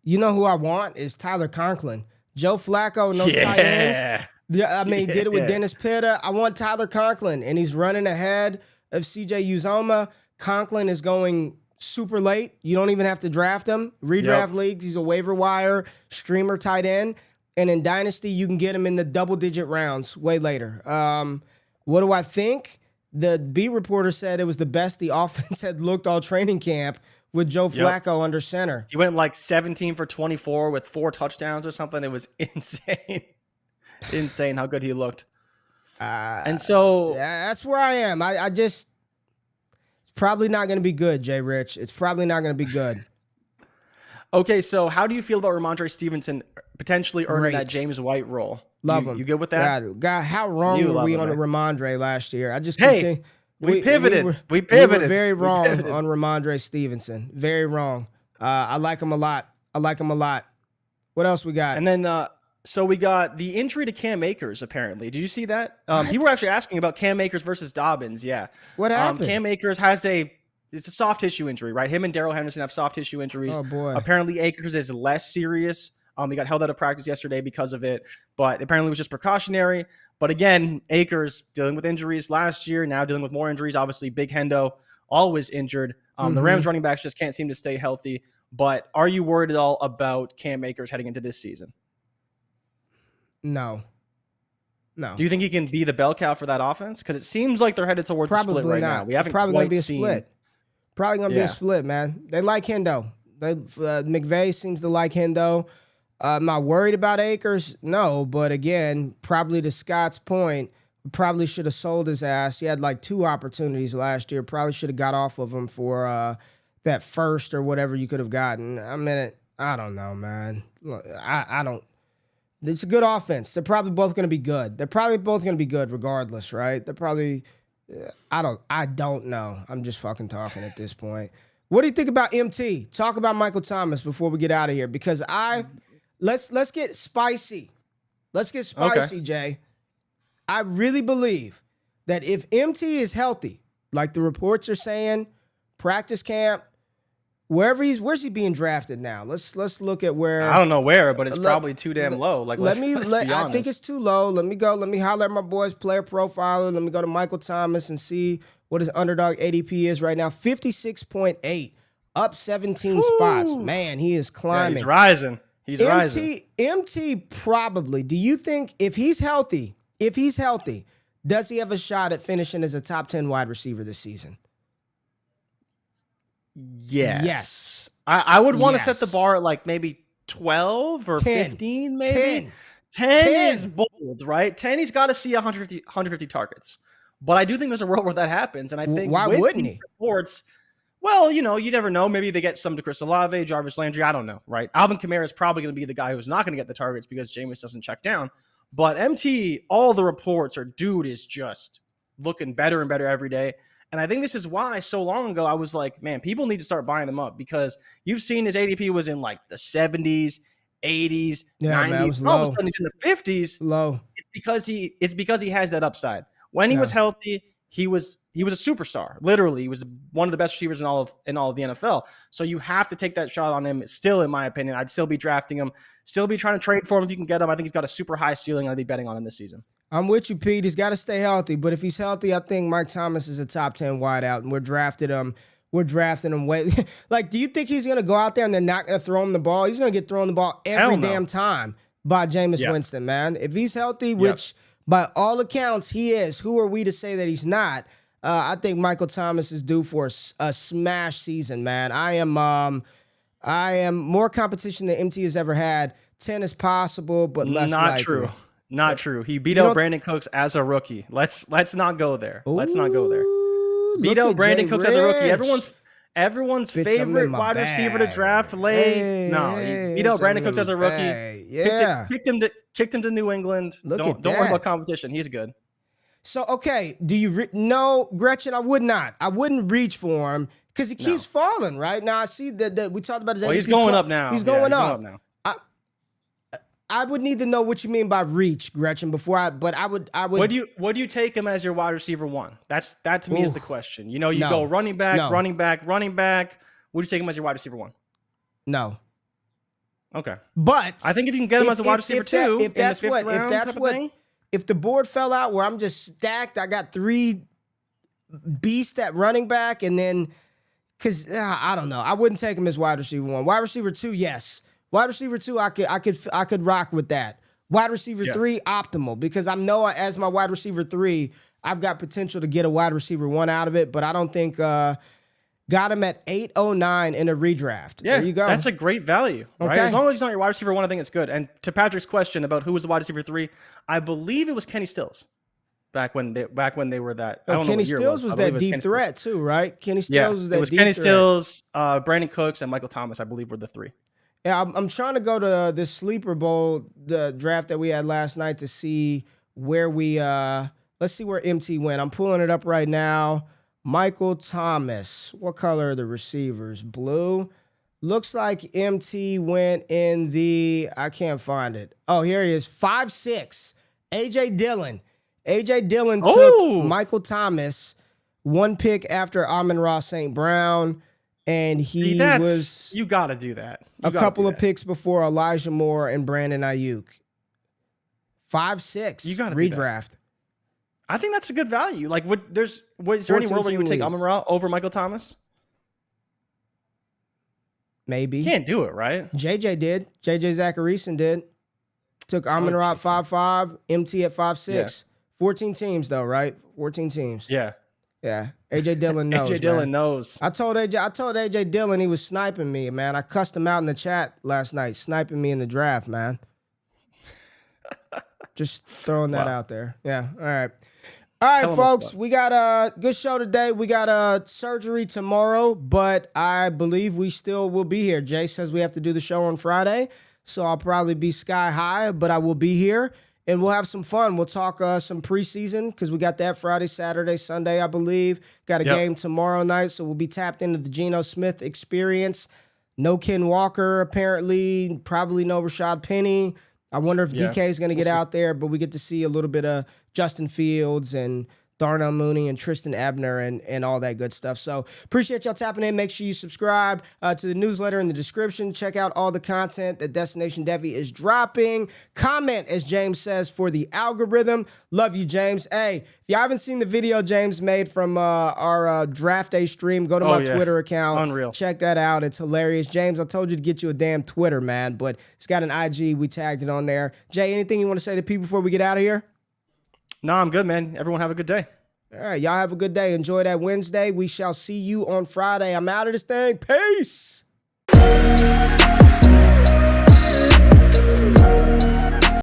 You know who I want is Tyler Conklin. Joe Flacco and those tight ends. Yeah, I mean, he did it with Dennis Pitta. I want Tyler Conklin, and he's running ahead of CJ Uzoma. Conklin is going super late. You don't even have to draft him. Redraft leagues, he's a waiver wire streamer tight end. And in Dynasty, you can get him in the double-digit rounds way later. What do I think? The beat reporter said it was the best the offense had looked all training camp with Joe Flacco under center. He went like 17 for 24 with 4 touchdowns or something. It was insane. Insane how good he looked. And so... Yeah, that's where I am. I just... It's probably not going to be good, Jay Rich. It's probably not going to be good. Okay, so how do you feel about Ramondre Stevenson potentially earning that James White role? Love him. You good with that? God, how wrong were we on Ramondre last year? I just we pivoted. We were very wrong on Ramondre Stevenson. Very wrong. I like him a lot. What else we got? And then so we got the injury to Cam Akers, apparently. Did you see that? You were actually asking about Cam Akers versus Dobbins. Yeah. What happened? Cam Akers has it's a soft tissue injury, right? Him and Darrell Henderson have soft tissue injuries. Oh, boy. Apparently, Akers is less serious. He got held out of practice yesterday because of it, but apparently it was just precautionary. But again, Akers dealing with injuries last year, now dealing with more injuries. Obviously, Big Hendo, always injured. The Rams running backs just can't seem to stay healthy. But are you worried at all about Cam Akers heading into this season? No. Do you think he can be the bell cow for that offense? Because it seems like they're headed towards a split right now. We haven't probably quite gonna be a seen. split. Probably going to be a split, man. They like Hendo. McVay seems to like Hendo. Am I worried about Akers? No, but again, probably to Scott's point, probably should have sold his ass. He had like 2 opportunities last year. Probably should have got off of him for that first or whatever you could have gotten. I mean, I don't know, man. Look, I don't. It's a good offense. They're probably both going to be good. They're probably both going to be good regardless, right? They're probably... I don't know. I'm just fucking talking at this point. What do you think about MT? Talk about Michael Thomas before we get out of here, because let's get spicy. Let's get spicy, Jay. I really believe that if MT is healthy, like the reports are saying, practice camp, where's he being drafted now? Let's look at where. I don't know where, but it's probably too damn low. Like, let's be honest. I think it's too low. Let me holler at my boys player profiler. Let me go to Michael Thomas and see what his underdog ADP is right now. 56.8, up 17 spots. Man, he is climbing. Yeah, he's rising. MT probably. Do you think if he's healthy, does he have a shot at finishing as a top 10 wide receiver this season? Yes. I would want to set the bar at like maybe 12 or 10. 15, maybe. 10 is bold, right? 10, he's got to see 150 targets. But I do think there's a world where that happens. And I think why wouldn't he? Reports, well, you never know. Maybe they get some to Chris Olave, Jarvis Landry. I don't know, right? Alvin Kamara is probably going to be the guy who's not going to get the targets because Jameis doesn't check down. But MT, all the reports are dude is just looking better and better every day. And I think this is why so long ago I was like, man, people need to start buying them up, because you've seen his ADP was in like the 70s, 80s, 90s. All of a sudden he's in the 50s. Low. It's because he has that upside. When he was healthy, he was a superstar. Literally, he was one of the best receivers in all of the NFL. So you have to take that shot on him. Still, in my opinion, I'd still be drafting him. Still be trying to trade for him if you can get him. I think he's got a super high ceiling. I'd be betting on him this season. I'm with you, Pete. He's got to stay healthy. But if he's healthy, I think Mike Thomas is a top 10 wideout, and we're drafting him way. Like, do you think he's going to go out there and they're not going to throw him the ball? He's going to get thrown the ball every damn time by Jameis Winston, man. If he's healthy, which by all accounts he is, who are we to say that he's not? I think Michael Thomas is due for a smash season, man. I am more competition than MT has ever had. 10 is possible, but less likely. Not true. He beat out Brandon Cooks as a rookie. Let's not go there. Let's not go there. Beat out Brandon Cooks as a rookie. Everyone's favorite wide receiver to draft late. He beat out Brandon Cooks as a rookie. Yeah. Kicked him to New England. Don't worry about competition. He's good. So, okay, do you no, Gretchen, I wouldn't reach for him because he keeps falling, right? Now, I see that we talked about his ADP. He's going up now. He's going up now. I would need to know what you mean by reach, Gretchen, before I would. Would you take him as your wide receiver one? That to me is the question. You go running back. Would you take him as your wide receiver one? No. Okay. But I think if you can get him as a wide receiver two, if the board fell out where I'm just stacked, I got 3 beast at running back, and then because I don't know, I wouldn't take him as wide receiver 1. Wide receiver 2, yes. Wide receiver 2, I could rock with that. Wide receiver 3, optimal, because I know as my wide receiver 3, I've got potential to get a wide receiver 1 out of it, but I don't think got him at 809 in a redraft. Yeah, there you go. That's a great value, right? Okay. As long as he's not your wide receiver 1, I think it's good. And to Patrick's question about who was the wide receiver 3, I believe it was Kenny Stills back when they were that. I don't know Kenny what year Stills was that deep Kenny threat Stills. too, right? Kenny Stills was that it was deep Kenny threat. Stills, Brandon Cooks, and Michael Thomas, I believe, were the 3. Yeah, I'm trying to go to this Sleeper Bowl, the draft that we had last night, to see where we let's see where MT went. I'm pulling it up right now. Michael Thomas. What color are the receivers? Blue. Looks like MT went in the, I can't find it. Oh, here he is. 5'6". AJ Dillon. AJ Dillon took Michael Thomas, 1 pick after Amon-Ra St. Brown, and he was you got to do that. a couple of picks before Elijah Moore and Brandon Ayuk. 5'6". You got to redraft. I think that's a good value. Like, is there any world where you would take Amon-Ra over Michael Thomas? Maybe. You can't do it, right? JJ did. JJ Zacharyson did. Took Amon-Ra at 5'5", MT at 5'6". Yeah. 14 teams though, right? 14 teams. Yeah. Yeah. AJ Dillon knows. AJ Dillon knows. I told AJ Dillon he was sniping me, man. I cussed him out in the chat last night, sniping me in the draft, man. Just throwing that out there. Yeah. All right. All right, folks, we got a good show today. We got a surgery tomorrow, but I believe we still will be here. Jay says we have to do the show on Friday, so I'll probably be sky high, but I will be here, and we'll have some fun. We'll talk some preseason because we got that Friday, Saturday, Sunday, I believe. Got a game tomorrow night, so we'll be tapped into the Geno Smith experience. No Ken Walker, apparently. Probably no Rashad Penny. I wonder if DK is going to get out there, but we get to see a little bit of Justin Fields and Darnell Mooney and Tristan Ebner and all that good stuff. So appreciate y'all tapping in. Make sure you subscribe to the newsletter in the description. Check out all the content that Destination Devi is dropping. Comment, as James says, for the algorithm. Love you, James. Hey, if you haven't seen the video James made from our draft day stream, go to my Twitter account. Unreal. Check that out. It's hilarious. James, I told you to get you a damn Twitter, man, but it's got an IG. We tagged it on there. Jay, anything you want to say to people before we get out of here? No, I'm good, man. Everyone have a good day. All right, y'all have a good day. Enjoy that Wednesday. We shall see you on Friday. I'm out of this thing. Peace.